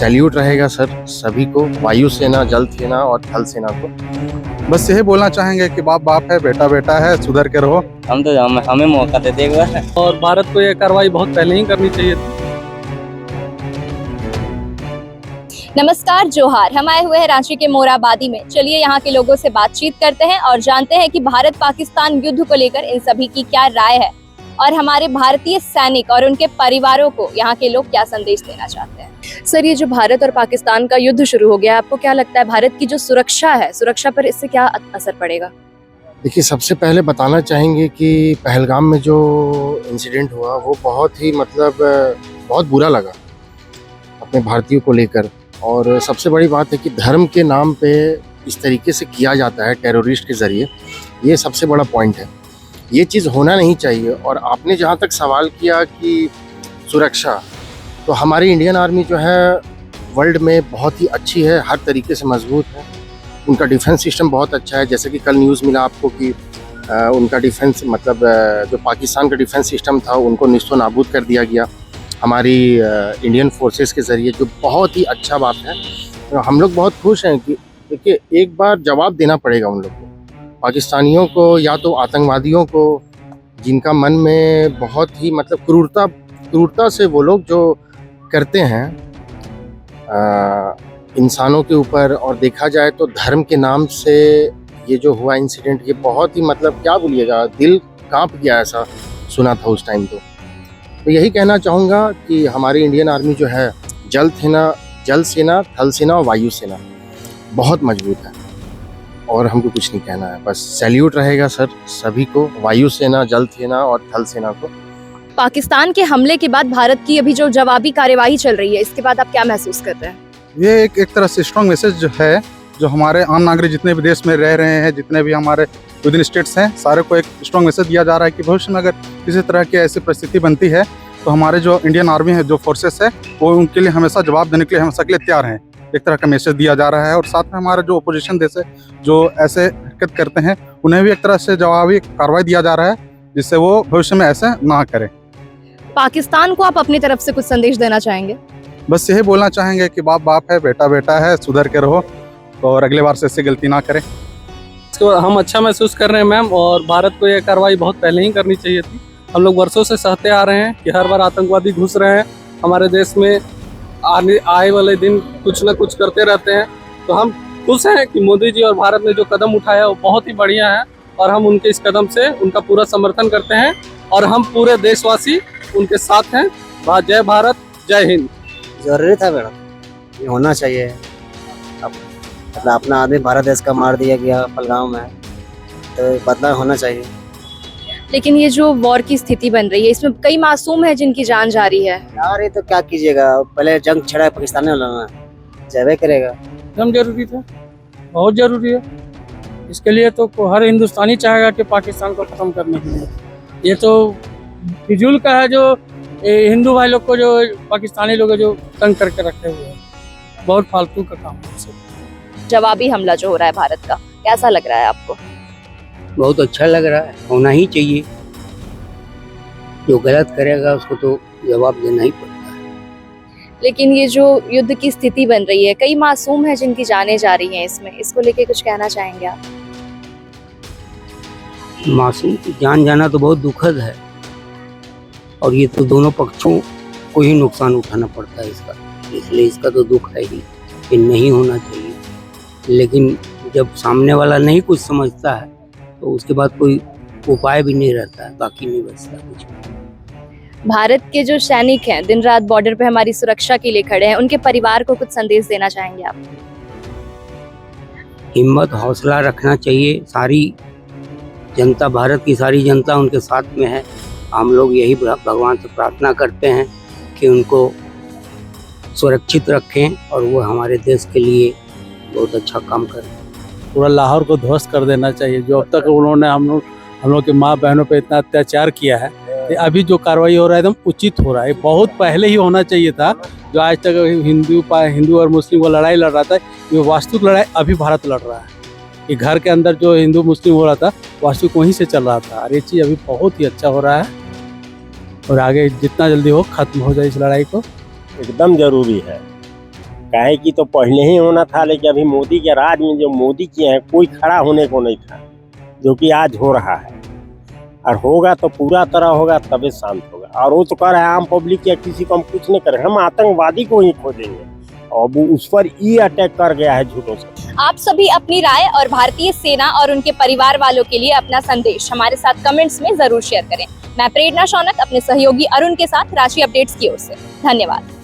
Salute रहेगा sir सभी को, वायु सेना, जल सेना और थल सेना को। बस यही बोलना चाहेंगे कि बाप बाप है, बेटा बेटा है, सुधर के रहो। हमें मौका दे दे एक बार। और भारत को ये कार्रवाई बहुत पहले ही करनी चाहिए थी। नमस्कार, जोहार। हम आए हुए हैं रांची के मोराबादी में। चलिए यहाँ के लोगों से बातचीत करते हैं और जानते हैं कि भारत पाकिस्तान युद्ध को लेकर इन सभी की क्या राय है और हमारे भारतीय सैनिक और उनके परिवारों को यहाँ के लोग क्या संदेश देना चाहते हैं। सर, ये जो भारत और पाकिस्तान का युद्ध शुरू हो गया, आपको क्या लगता है भारत की जो सुरक्षा है, सुरक्षा पर इससे क्या असर पड़ेगा? देखिए, सबसे पहले बताना चाहेंगे कि पहलगाम में जो इंसिडेंट हुआ वो बहुत ही बहुत बुरा लगा अपने भारतीयों को लेकर। और सबसे बड़ी बात है कि धर्म के नाम पे इस तरीके से किया जाता है टेररिस्ट के ज़रिए, ये सबसे बड़ा पॉइंट है। ये चीज़ होना नहीं चाहिए। और आपने जहाँ तक सवाल किया कि सुरक्षा, तो हमारी इंडियन आर्मी जो है वर्ल्ड में बहुत ही अच्छी है, हर तरीके से मजबूत है। उनका डिफेंस सिस्टम बहुत अच्छा है। जैसे कि कल न्यूज़ मिला आपको कि उनका डिफेंस जो पाकिस्तान का डिफेंस सिस्टम था उनको निस्तो नाबूद कर दिया गया हमारी इंडियन फोर्सेस के ज़रिए, जो बहुत ही अच्छा बात है। तो हम लोग बहुत खुश हैं कि देखिए, एक बार जवाब देना पड़ेगा उन लोग को, पाकिस्तानियों को, या तो आतंकवादियों को, जिनका मन में बहुत ही क्रूरता से वो लोग जो करते हैं इंसानों के ऊपर। और देखा जाए तो धर्म के नाम से ये जो हुआ इंसिडेंट, ये बहुत ही क्या बोलिएगा, दिल कांप गया, ऐसा सुना था उस टाइम। तो यही कहना चाहूँगा कि हमारी इंडियन आर्मी जो है जल सेना, थल सेना और वायु सेना बहुत मजबूत है। और हमको कुछ नहीं कहना है, बस सैल्यूट रहेगा सर सभी को, वायु सेना, जल सेना और थल सेना को। पाकिस्तान के हमले के बाद भारत की अभी जो जवाबी कार्यवाही चल रही है, इसके बाद आप क्या महसूस कर रहे हैं? ये एक तरह से स्ट्रॉन्ग मैसेज है, जो हमारे आम नागरिक जितने भी देश में रह रहे हैं, जितने भी हमारे विद इन स्टेट्स हैं, सारे को एक स्ट्रॉन्ग मैसेज दिया जा रहा है कि भविष्य में अगर किसी तरह की ऐसी परिस्थिति बनती है तो हमारे जो इंडियन आर्मी है, जो फोर्सेस है, वो उनके लिए हमेशा जवाब देने के लिए हमेशा के लिए तैयार हैं। एक तरह का मैसेज दिया जा रहा है। और साथ में हमारे जो अपोजिशन देश है, जो ऐसे हरकत करते हैं, उन्हें भी एक तरह से जवाबी कार्रवाई दिया जा रहा है, जिससे वो भविष्य में ऐसे ना करें। पाकिस्तान को आप अपनी तरफ से कुछ संदेश देना चाहेंगे? बस यही बोलना चाहेंगे कि बाप बाप है, बेटा बेटा है, सुधर के रहो और अगले बार से ऐसी गलती ना करें। तो हम अच्छा महसूस कर रहे हैं मैम, और भारत को यह कार्रवाई बहुत पहले ही करनी चाहिए थी। हम लोग वर्षों से सहते आ रहे हैं कि हर बार आतंकवादी घुस रहे हैं हमारे देश में, आए वाले दिन कुछ न कुछ करते रहते हैं। तो हम खुश हैं कि मोदी जी और भारत ने जो कदम उठाया वो बहुत ही बढ़िया है, और हम उनके इस कदम से उनका पूरा समर्थन करते हैं, और हम पूरे देशवासी उनके साथ हैं। जय भारत, जय हिंद। जरूरी था मैडम, ये होना चाहिए। अपना आदमी भारत देश का मार दिया गया पहलगाम में, तो बदला होना चाहिए। लेकिन ये जो वॉर की स्थिति बन रही है, इसमें कई मासूम है जिनकी जान जा रही है। यार ये तो क्या कीजिएगा, पहले जंग छड़ा है पाकिस्तान ने लड़ना, जय करेगा। एकदम जरूरी था, बहुत जरूरी है। इसके लिए तो हर हिंदुस्तानी चाहेगा कि पाकिस्तान को खत्म करने के लिए। ये तो फिजूल का है, जो हिंदू भाई लोग को, जो पाकिस्तानी लोग जो तंग करके रखे हुए हैं, बहुत फालतू का काम है। जवाबी हमला जो हो रहा है भारत का, कैसा लग रहा है आपको? बहुत अच्छा लग रहा है, होना ही चाहिए। जो गलत करेगा उसको तो जवाब देना ही पड़ता है। लेकिन ये जो युद्ध की स्थिति बन रही है, कई मासूम है जिनकी जानें जा रही हैं इसमें, इसको लेके कुछ कहना चाहेंगे आप? मासूम की जान जाना तो बहुत दुखद है, और ये तो दोनों पक्षों को ही नुकसान उठाना पड़ता है इसका, इसलिए इसका तो दुख है ही कि नहीं होना चाहिए। लेकिन जब सामने वाला नहीं कुछ समझता है तो उसके बाद कोई उपाय भी नहीं रहता है, बाकी नहीं बचता कुछ। भारत के जो सैनिक हैं, दिन रात बॉर्डर पे हमारी सुरक्षा के लिए खड़े हैं, उनके परिवार को कुछ संदेश देना चाहेंगे आप? हिम्मत, हौसला रखना चाहिए। सारी जनता, भारत की सारी जनता उनके साथ में है। हम लोग यही भगवान से प्रार्थना करते हैं कि उनको सुरक्षित रखें और वो हमारे देश के लिए बहुत अच्छा काम करें। पूरा लाहौर को ध्वस्त कर देना चाहिए। जो अब तक उन्होंने हम लोग की माँ बहनों पे इतना अत्याचार किया है, अभी जो कार्रवाई हो रहा है एकदम उचित हो रहा है। बहुत पहले ही होना चाहिए था। जो आज तक हिंदू और मुस्लिम को लड़ाई लड़ रहा था, ये वास्तविक लड़ाई अभी भारत लड़ रहा है। कि घर के अंदर जो हिंदू मुस्लिम हो रहा था, वास्तविक वहीं से चल रहा था। और ये चीज़ अभी बहुत ही अच्छा हो रहा है, और आगे जितना जल्दी हो खत्म हो जाए इस लड़ाई को, एकदम जरूरी है। काहे कि तो पहले ही होना था, लेकिन अभी मोदी के राज में जो मोदी किए हैं कोई खड़ा होने को नहीं था, जो कि आज हो रहा है। और होगा तो पूरा तरह होगा, तभी शांत होगा। और वो तो कह रहा है आम पब्लिक या किसी को हम कुछ नहीं करें, हम आतंकवादी को ही खोजेंगे। और वो उस पर ये अटैक कर गया है झूठों से। आप सभी अपनी राय और भारतीय सेना और उनके परिवार वालों के लिए अपना संदेश हमारे साथ कमेंट्स में जरूर शेयर करें। मैं प्रेरणा शौनक अपने सहयोगी अरुण के साथ रांची अपडेट्स की ओर से। धन्यवाद।